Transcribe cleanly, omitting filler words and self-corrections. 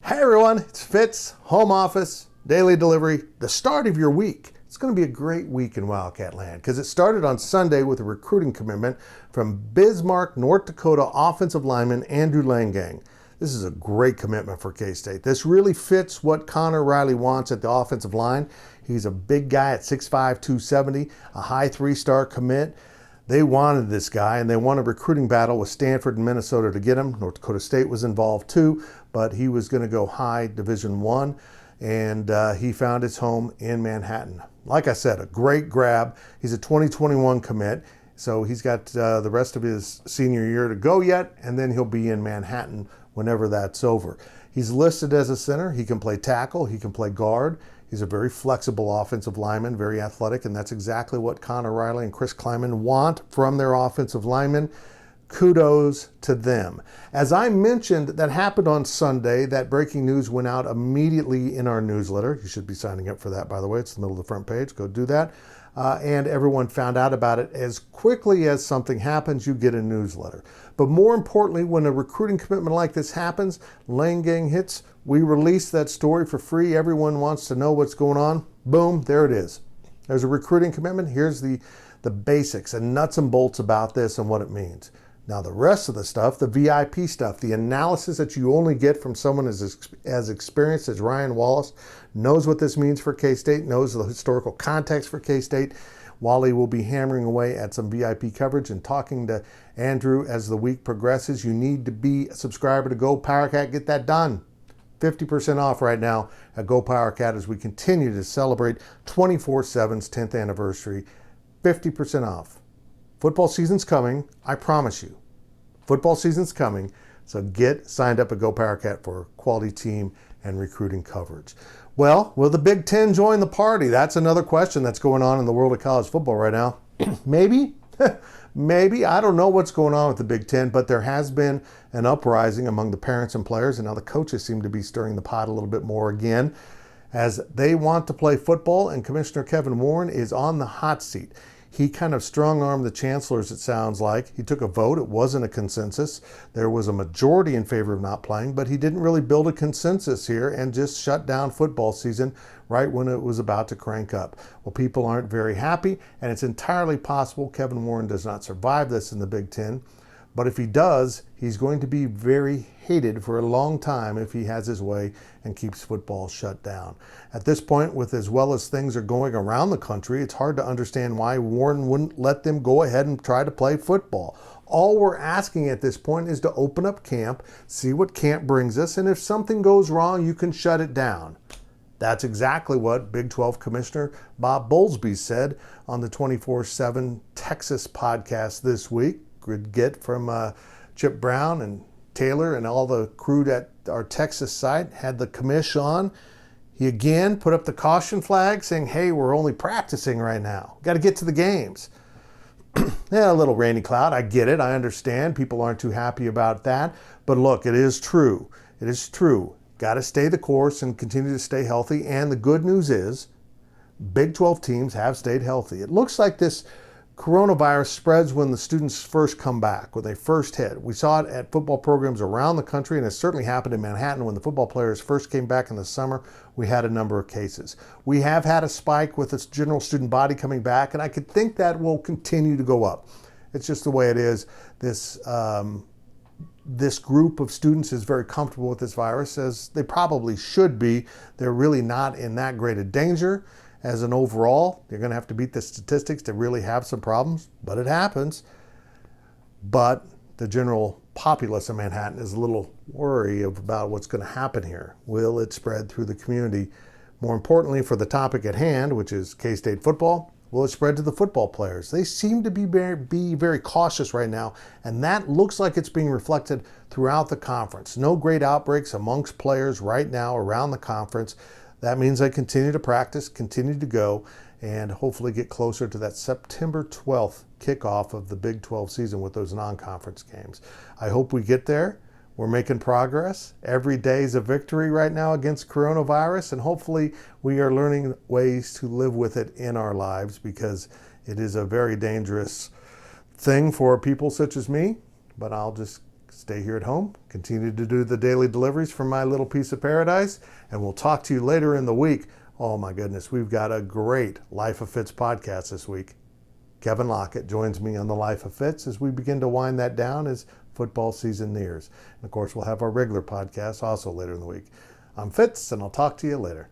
Hey everyone, it's Fitz, home office, daily delivery, the start of your week. It's going to be a great week in Wildcat land because it started on Sunday with a recruiting commitment from Bismarck, North Dakota offensive lineman Andrew Langang. This is a great commitment for K-State. This really fits what Connor Riley wants at the offensive line. He's a big guy at 6'5", 270, a high 3-star commit. They wanted this guy, and they won a recruiting battle with Stanford and Minnesota to get him. North Dakota State was involved too, but he was going to go high Division I, and he found his home in Manhattan. Like I said, a great grab. He's a 2021 commit, so he's got the rest of his senior year to go yet, and then he'll be in Manhattan whenever that's over. He's listed as a center. He can play tackle. He can play guard. He's a very flexible offensive lineman, very athletic, and that's exactly what Connor Riley and Chris Kleiman want from their offensive linemen. Kudos to them. As I mentioned, that happened on Sunday. That breaking news went out immediately in our newsletter. You should be signing up for that, by the way. It's the middle of the front page. Go do that. And everyone found out about it. As quickly as something happens, you get a newsletter. But more importantly, when a recruiting commitment like this happens, Langang hits, we release that story for free. Everyone wants to know what's going on. Boom, there it is. There's a recruiting commitment. Here's the basics and nuts and bolts about this and what it means. Now, the rest of the stuff, the VIP stuff, the analysis that you only get from someone as experienced as Ryan Wallace, knows what this means for K-State, knows the historical context for K-State. Wally will be hammering away at some VIP coverage and talking to Andrew as the week progresses. You need to be a subscriber to GoPowercat. Get that done. 50% off right now at GoPowercat as we continue to celebrate 24/7's 10th anniversary. 50% off. Football season's coming, I promise you. Football season's coming, so get signed up at GoPowercat for quality team and recruiting coverage. Well, will the Big Ten join the party? That's another question that's going on in the world of college football right now. Maybe, maybe. I don't know what's going on with the Big Ten, but there has been an uprising among the parents and players, and now the coaches seem to be stirring the pot a little bit more again as they want to play football, and Commissioner Kevin Warren is on the hot seat. He kind of strong-armed the chancellors, it sounds like. He took a vote. It wasn't a consensus. There was a majority in favor of not playing, but he didn't really build a consensus here and just shut down football season right when it was about to crank up. Well, people aren't very happy, and it's entirely possible Kevin Warren does not survive this in the Big Ten. But if he does, he's going to be very hated for a long time if he has his way and keeps football shut down. At this point, with as well as things are going around the country, it's hard to understand why Warren wouldn't let them go ahead and try to play football. All we're asking at this point is to open up camp, see what camp brings us, and if something goes wrong, you can shut it down. That's exactly what Big 12 Commissioner Bob Bowlesby said on the 24/7 Texas podcast this week. Good get from Chip Brown and Taylor and all the crew at our Texas site. Had the commish on. He again put up the caution flag saying, hey, we're only practicing right now. Got to get to the games. Yeah, a little rainy cloud. I get it. I understand. People aren't too happy about that. But look, it is true. It is true. Got to stay the course and continue to stay healthy. And the good news is Big 12 teams have stayed healthy. It looks like this coronavirus spreads when the students first come back, when they first hit. We saw it at football programs around the country, and it certainly happened in Manhattan when the football players first came back in the summer. We had a number of cases. We have had a spike with its general student body coming back, and I could think that will continue to go up. It's just the way it is. This group of students is very comfortable with this virus, as they probably should be. They're really not in that great a danger. As an overall, you're going to have to beat the statistics to really have some problems, but it happens. But the general populace of Manhattan is a little worried about what's going to happen here. Will it spread through the community? More importantly, for the topic at hand, which is K-State football, will it spread to the football players? They seem to be very cautious right now, and that looks like it's being reflected throughout the conference. No great outbreaks amongst players right now around the conference. That means I continue to practice, continue to go, and hopefully get closer to that September 12th kickoff of the Big 12 season with those non-conference games. I hope we get there. We're making progress. Every day is a victory right now against coronavirus, and hopefully we are learning ways to live with it in our lives, because it is a very dangerous thing for people such as me, but I'll just stay here at home, continue to do the daily deliveries from my little piece of paradise, and we'll talk to you later in the week. Oh my goodness, we've got a great Life of Fitz podcast this week. Kevin Lockett joins me on the Life of Fitz as we begin to wind that down as football season nears. And of course, we'll have our regular podcast also later in the week. I'm Fitz, and I'll talk to you later.